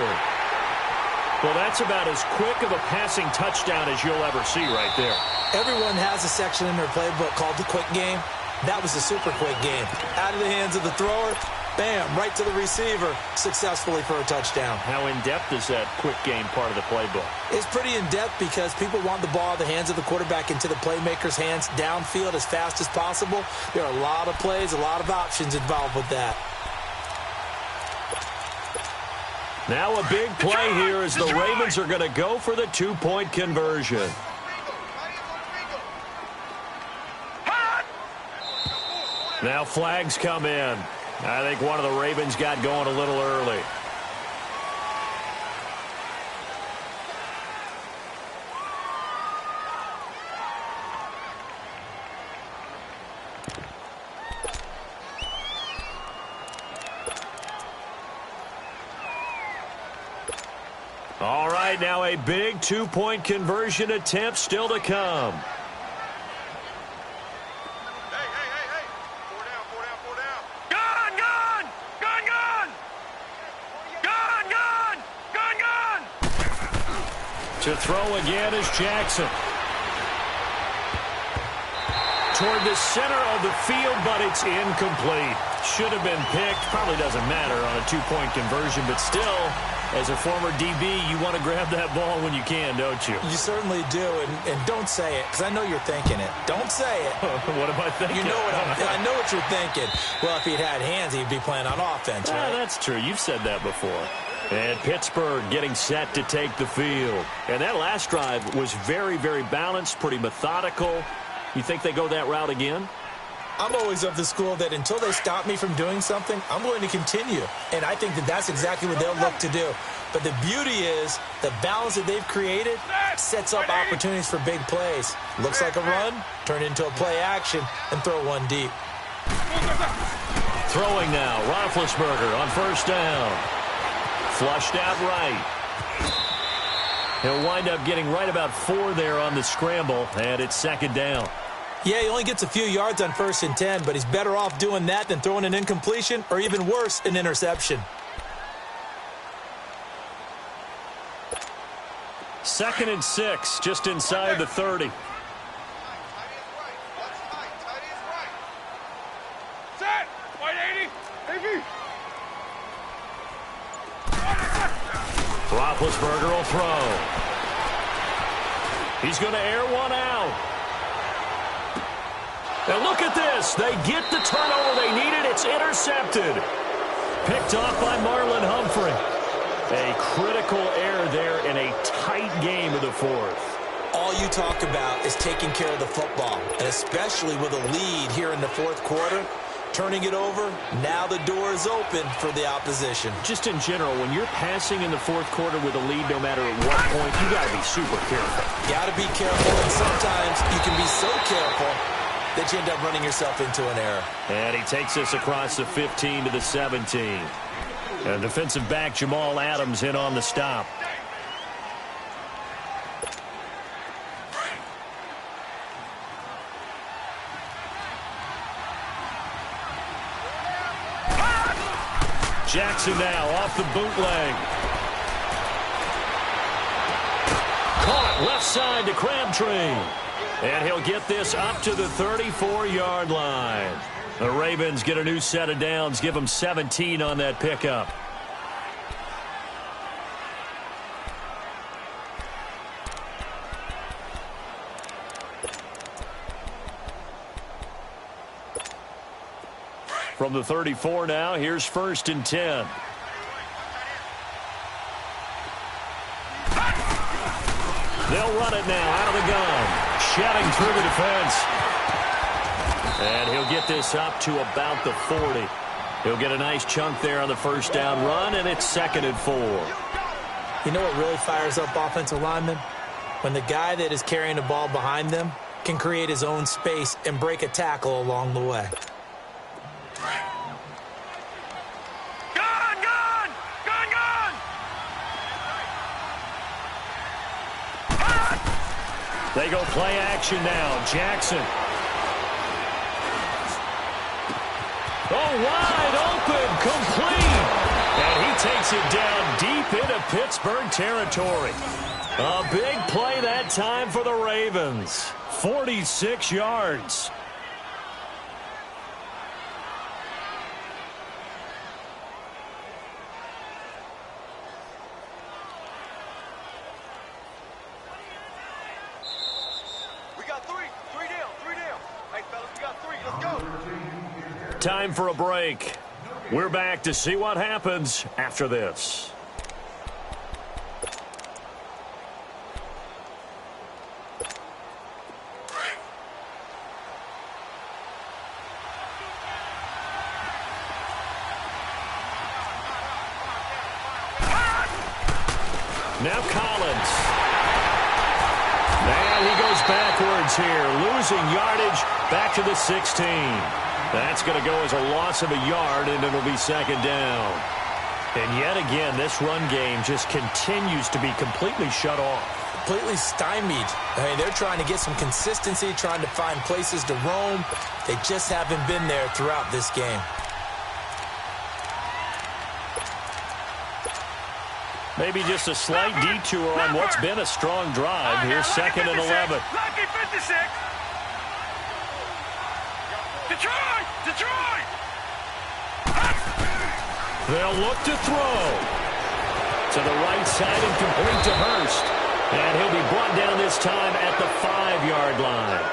Well, that's about as quick of a passing touchdown as you'll ever see right there. Everyone has a section in their playbook called the quick game. That was a super quick game. Out of the hands of the thrower, bam, right to the receiver, successfully for a touchdown. How in-depth is that quick game part of the playbook? It's pretty in-depth because people want the ball in the hands of the quarterback into the playmaker's hands downfield as fast as possible. There are a lot of plays, a lot of options involved with that. Now a big play here as the Ravens are going to go for the two-point conversion. Now flags come in. I think one of the Ravens got going a little early. All right, now a big two-point conversion attempt still to come. To throw again is Jackson. Toward the center of the field, but it's incomplete. Should have been picked. Probably doesn't matter on a two-point conversion, but still, as a former DB, you want to grab that ball when you can, don't you? You certainly do, and don't say it, because I know you're thinking it. Don't say it. What am I thinking? You know what I know what you're thinking. Well, if he'd had hands, he'd be playing on offense, right? Yeah, that's true. You've said that before. And Pittsburgh getting set to take the field. And that last drive was very, very balanced, pretty methodical. You think they go that route again? I'm always of the school that until they stop me from doing something, I'm going to continue. And I think that that's exactly what they'll look to do. But the beauty is the balance that they've created sets up opportunities for big plays. Looks like a run, turn into a play action, and throw one deep. Throwing now, Roethlisberger on first down. Flushed out right. He'll wind up getting right about 4 there on the scramble, and it's second down. Yeah, he only gets a few yards on 1st and 10, but he's better off doing that than throwing an incompletion or even worse, an interception. 2nd and 6, just inside the 30. Set! White 80! 80! Roethlisberger will throw. He's going to air one out. And look at this. They get the turnover they needed. It's intercepted. Picked off by Marlon Humphrey. A critical error there in a tight game of the 4th. All you talk about is taking care of the football, and especially with a lead here in the 4th quarter. Turning it over, now the door is open for the opposition. Just in general, when you're passing in the 4th quarter with a lead, no matter at what point, you got to be super careful. Got to be careful, and sometimes you can be so careful that you end up running yourself into an error. And he takes us across the 15 to the 17. And defensive back Jamal Adams in on the stop. Jackson now off the bootleg. Caught left side to Crabtree. And he'll get this up to the 34-yard line. The Ravens get a new set of downs, give them 17 on that pickup. From the 34 now, here's 1st and 10. They'll run it now out of the gun. Shedding through the defense. And he'll get this up to about the 40. He'll get a nice chunk there on the first down run, and it's 2nd and 4. You know what really fires up offensive linemen? When the guy that is carrying the ball behind them can create his own space and break a tackle along the way. They go play action now. Jackson. Oh, wide open, complete. And he takes it down deep into Pittsburgh territory. A big play that time for the Ravens. 46 yards. Time for a break. We're back to see what happens after this. Now Collins. And he goes backwards here, losing yardage back to the 16. That's going to go as a loss of a yard, and it'll be second down. And yet again, this run game just continues to be completely shut off. Completely stymied. I mean, they're trying to get some consistency, trying to find places to roam. They just haven't been there throughout this game. Maybe just a slight detour on what's been a strong drive. Here's second and 11. Lucky 56. Detroit! Detroit! They'll look to throw. To the right side and complete to Hurst. And he'll be brought down this time at the 5-yard line.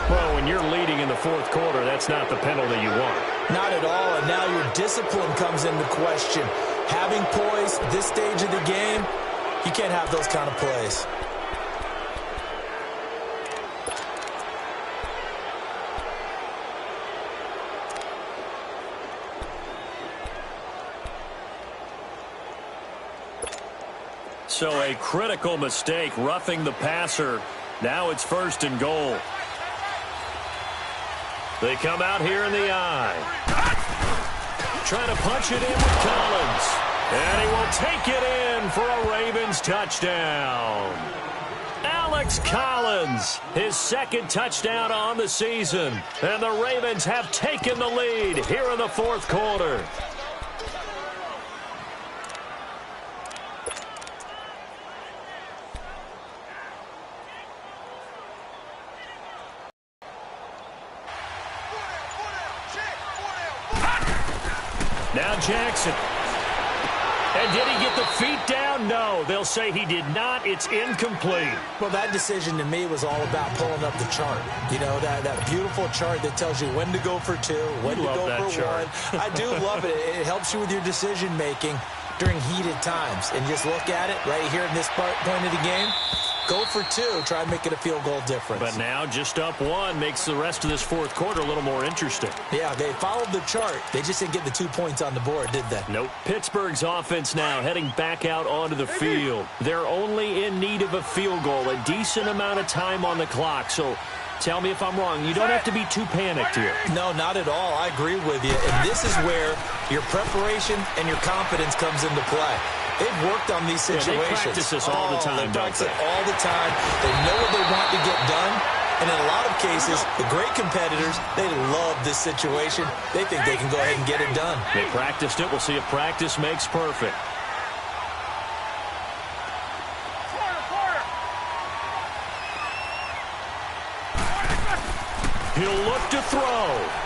Well, when you're leading in the fourth quarter, that's not the penalty you want. Not at all, and now your discipline comes into question. Having poise this stage of the game, you can't have those kind of plays. So a critical mistake, roughing the passer. Now it's first and goal. They come out here in the eye. Trying to punch it in with Collins. And he will take it in for a Ravens touchdown. Alex Collins, his second touchdown on the season. And the Ravens have taken the lead here in the fourth quarter. Now Jackson. And did he get the feet down? No. They'll say he did not. It's incomplete. Well, that decision to me was all about pulling up the chart. You know, that beautiful chart that tells you when to go for two, when to go for chart. one. I do love it. It helps you with your decision-making during heated times. And just look at it right here in this point of the game. Go for two. Try and make it a field goal difference. But now just up one makes the rest of this fourth quarter a little more interesting. Yeah, they followed the chart. They just didn't get the 2 points on the board, did they? Nope. Pittsburgh's offense now heading back out onto the field. They're only in need of a field goal, a decent amount of time on the clock. So tell me if I'm wrong. You don't have to be too panicked here. No, not at all. I agree with you. And this is where your preparation and your confidence comes into play. They've worked on these situations. Yeah, they practice this all the time, they practice it all the time. They know what they want to get done. And in a lot of cases, the great competitors, they love this situation. They think they can go ahead and get it done. They practiced it. We'll see if practice makes perfect. He'll look to throw.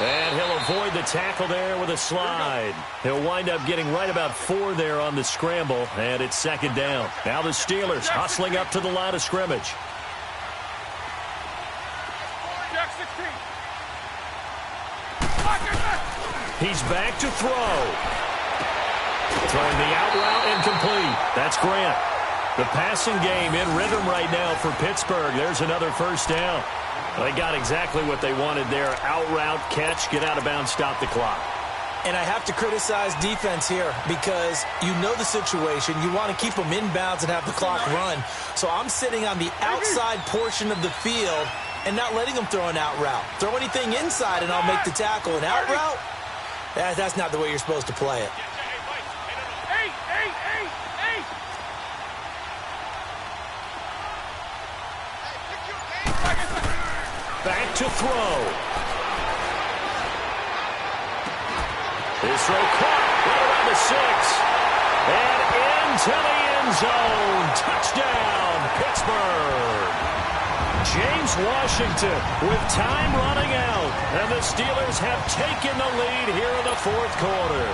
And he'll avoid the tackle there with a slide. He'll wind up getting right about 4 there on the scramble, and it's second down. Now the Steelers hustling up to the line of scrimmage. He's back to throw. Throwing the out route incomplete. That's Grant. The passing game in rhythm right now for Pittsburgh. There's another first down. They got exactly what they wanted there. Out route, catch, get out of bounds, stop the clock. And I have to criticize defense here because you know the situation. You want to keep them inbounds and have the clock run. So I'm sitting on the outside portion of the field and not letting them throw an out route. Throw anything inside and I'll make the tackle. An out route? That's not the way you're supposed to play it. Back to throw. His throw caught right around the 6. And into the end zone. Touchdown, Pittsburgh. James Washington with time running out. And the Steelers have taken the lead here in the fourth quarter.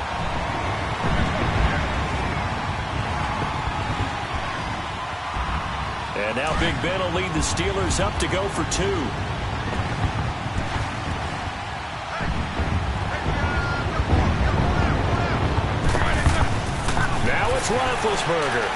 And now Big Ben will lead the Steelers up to go for 2. it's Roethlisberger.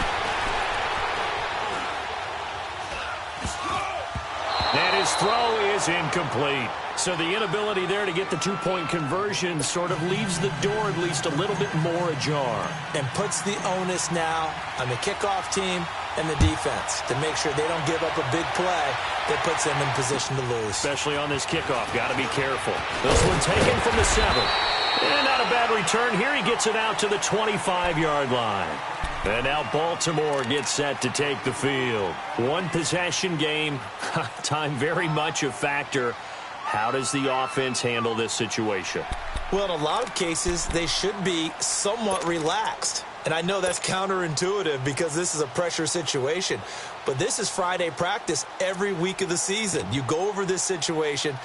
And his throw is incomplete. So the inability there to get the two-point conversion sort of leaves the door at least a little bit more ajar. And puts the onus now on the kickoff team and the defense to make sure they don't give up a big play that puts them in position to lose. Especially on this kickoff. Got to be careful. This one taken from the 7. And not a bad return here. He gets it out to the 25-yard line. And now Baltimore gets set to take the field. One possession game. Time very much a factor. How does the offense handle this situation? Well, in a lot of cases, they should be somewhat relaxed. And I know that's counterintuitive because this is a pressure situation. But this is Friday practice every week of the season. You go over this situation,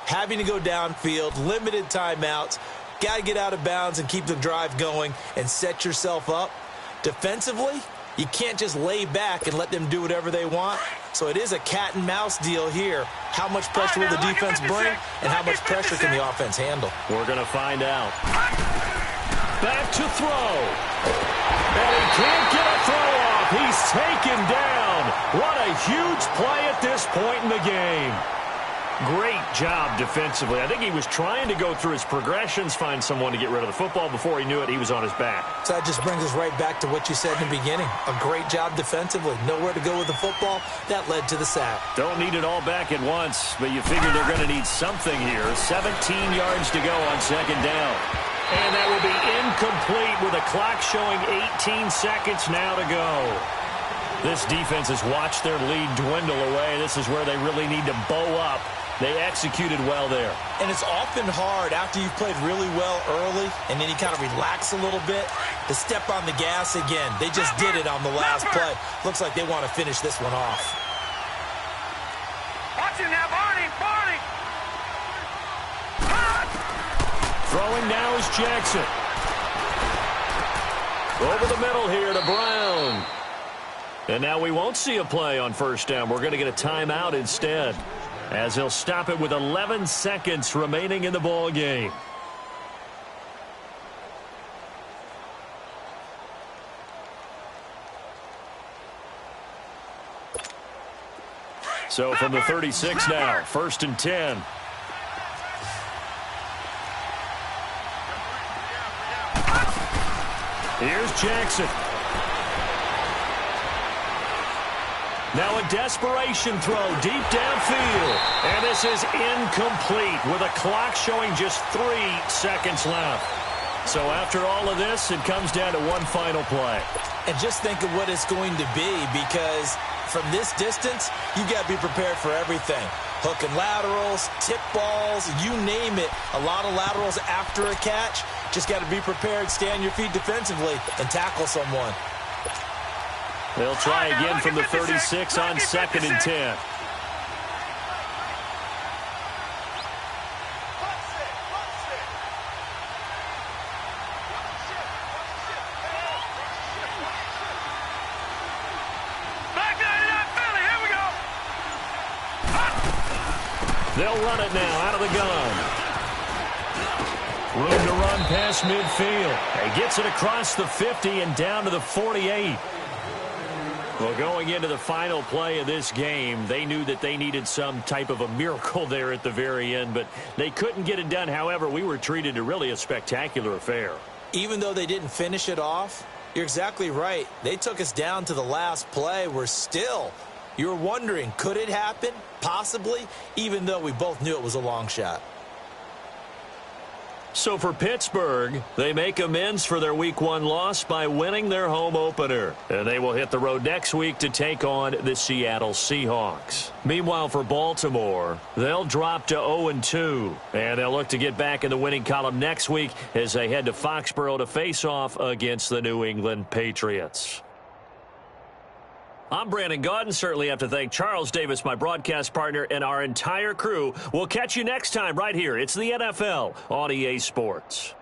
having to go downfield, limited timeouts, got to get out of bounds and keep the drive going and set yourself up. Defensively, you can't just lay back and let them do whatever they want. So it is a cat and mouse deal here. How much pressure will the defense bring and how much pressure can the offense handle? We're going to find out. Back to throw. And he can't get a throw off. He's taken down. What a huge play at this point in the game. Great job defensively. I think he was trying to go through his progressions, find someone to get rid of the football. Before he knew it, he was on his back. So that just brings us right back to what you said in the beginning. A great job defensively. Nowhere to go with the football. That led to the sack. Don't need it all back at once, but you figure they're going to need something here. 17 yards to go on second down. And that will be incomplete with a clock showing 18 seconds now to go. This defense has watched their lead dwindle away. This is where they really need to bow up. They executed well there. And it's often hard after you've played really well early and then you kind of relax a little bit to step on the gas again. They just did it on the last play. Looks like they want to finish this one off. Watch it now, Barney. Throwing now is Jackson. Over the middle here to Brown. And now we won't see a play on first down. We're going to get a timeout instead, as he'll stop it with 11 seconds remaining in the ball game. So from the 36 now, 1st and 10. Here's Jackson. Now a desperation throw deep downfield. And this is incomplete with a clock showing just 3 seconds left. So after all of this, it comes down to one final play. And just think of what it's going to be, because from this distance, you got to be prepared for everything. Hook and laterals, tip balls, you name it. A lot of laterals after a catch. Just got to be prepared, stay on your feet defensively, and tackle someone. They'll try again from the 36 on 2nd and 10. They'll run it now out of the gun. Room to run past midfield. He gets it across the 50 and down to the 48. Well, going into the final play of this game, they knew that they needed some type of a miracle there at the very end, but they couldn't get it done. However, we were treated to really a spectacular affair. Even though they didn't finish it off, you're exactly right. They took us down to the last play. We're still, you're wondering, could it happen? Possibly, even though we both knew it was a long shot. So for Pittsburgh, they make amends for their Week 1 loss by winning their home opener. And they will hit the road next week to take on the Seattle Seahawks. Meanwhile, for Baltimore, they'll drop to 0-2. And they'll look to get back in the winning column next week as they head to Foxborough to face off against the New England Patriots. I'm Brandon Gaudin. Certainly have to thank Charles Davis, my broadcast partner, and our entire crew. We'll catch you next time right here. It's the NFL on EA Sports.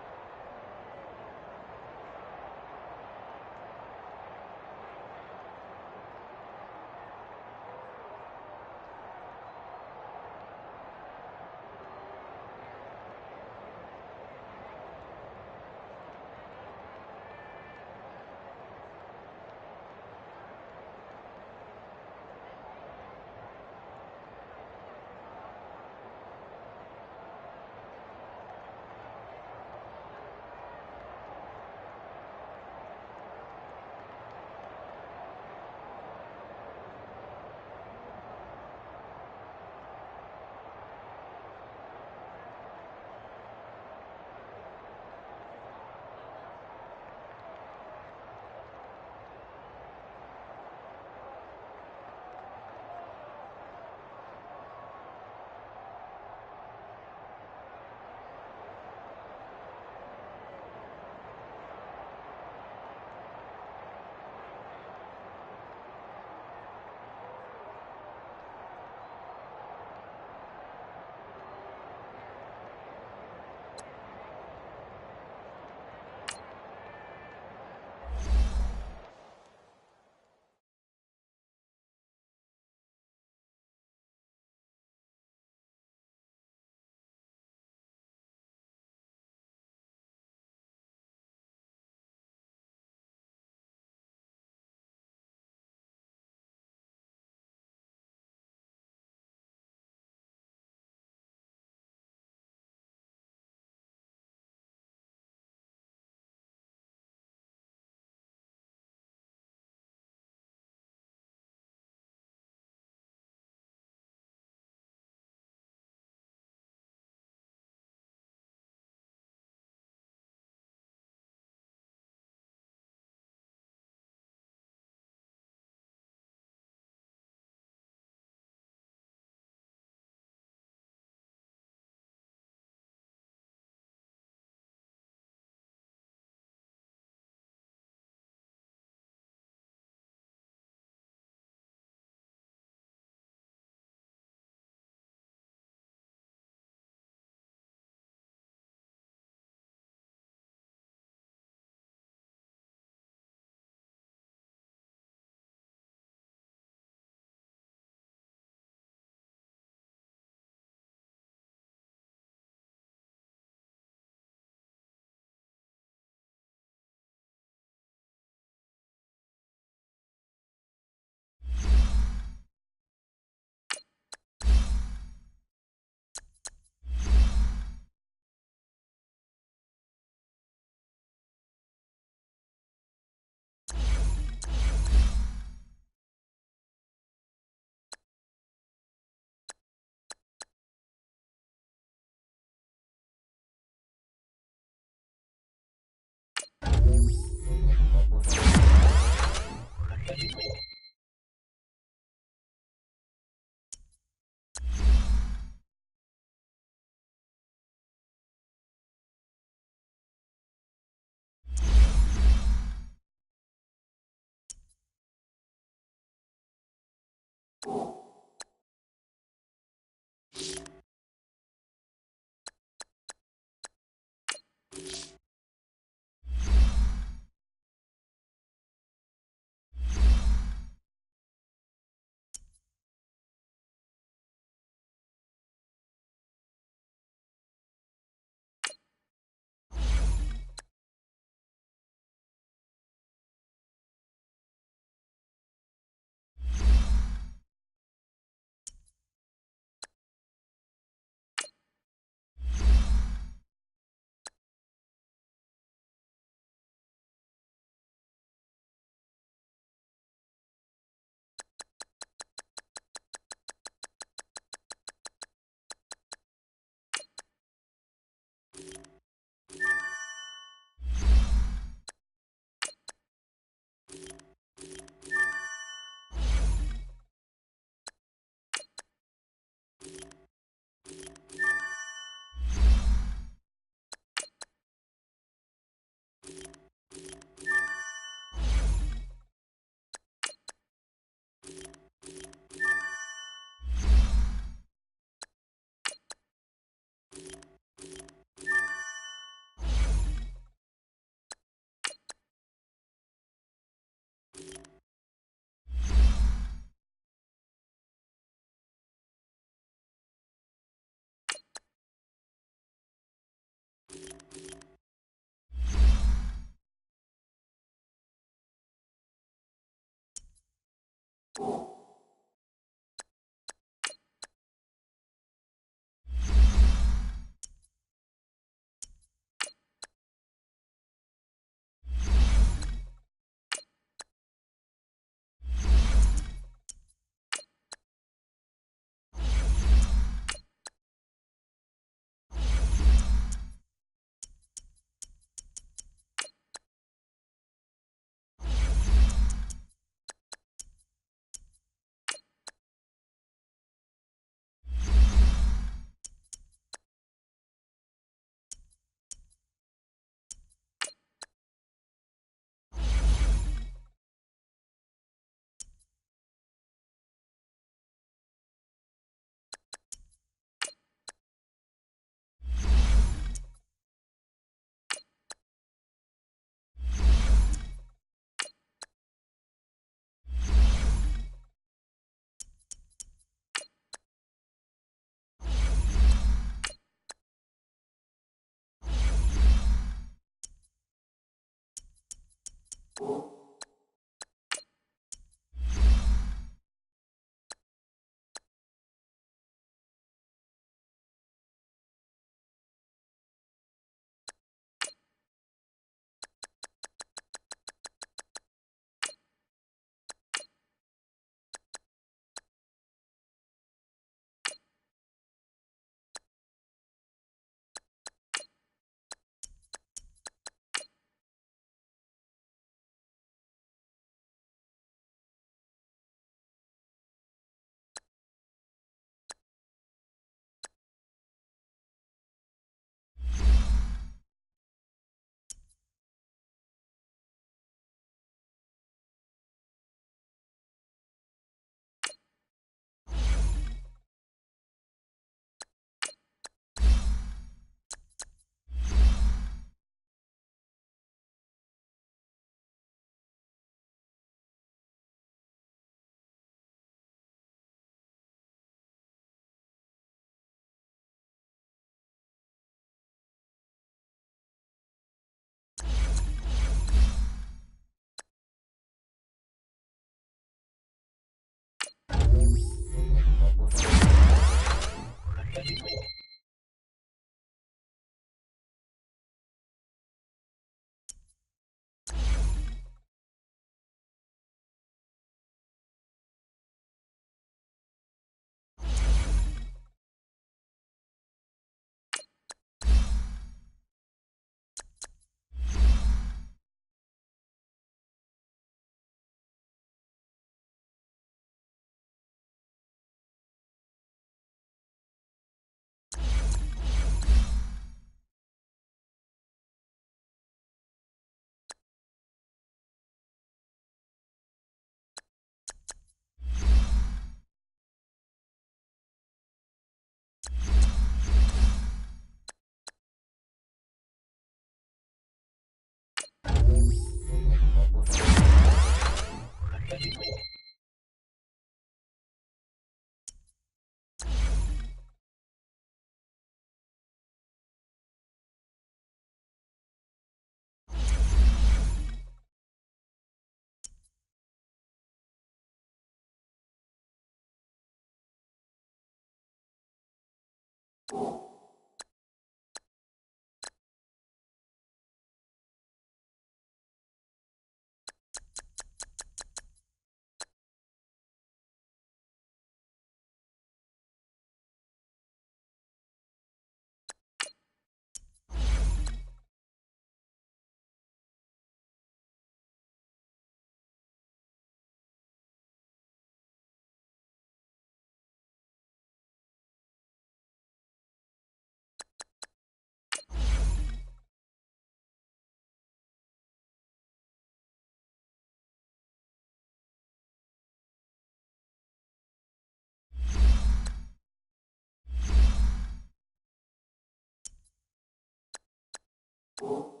you